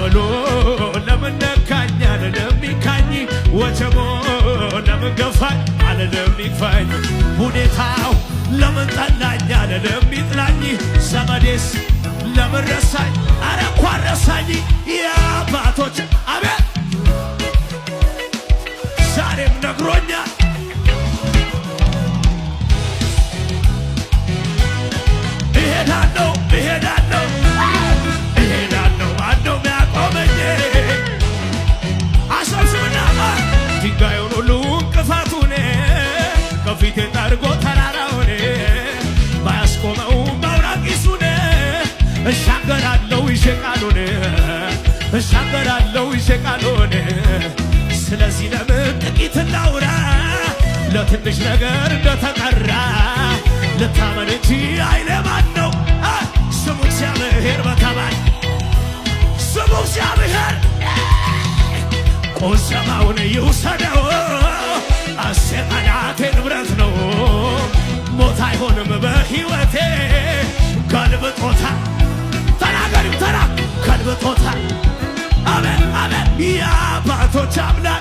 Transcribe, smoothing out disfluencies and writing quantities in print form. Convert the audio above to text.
ማዕበሉ ለምን ነካኝ አልልም ይካኝ ወጀቡ ለምን ገፋኝ አልልም ይግፋኝ ሁኔታው ለምን ጠላኝ አልልም ይጥላኝ ዘመዴስ ለምን ረሳኝ አረ እንኳን ረሳኝ የአባቶች አቤት ዛሬም ነግሮኛል እሄዳለሁ እሄዳለሁ እሄዳለሁ ማነው ሚያቆመኝ አሰብስብና ድንጋዩን ሁሉ እንቅፋቱን ከፊቴ ጠርጎ ተራራውን ባያስቆመው መውራቂሱን እሻገራለሁ ይሸቃሉን እሻገራለሁ ይሸቃሉን ስለዚህ ለምን ጥቂት ላውራ ለትንሽ ነገር እንደተቀራ ልታመን እንጂ አይለማን ነው ስሙ እግዚአብሔር በተባይ ስሙ እግዚአብሔር ቆሰማውን ይውሰደው አሰቃላቴ ንብረት ነው ሞት አይሆንም በሕይወቴ ገልብጦታ ተናገሪው ተራ ገልብጦታ አሜን አሜን የአባቶች አምላክ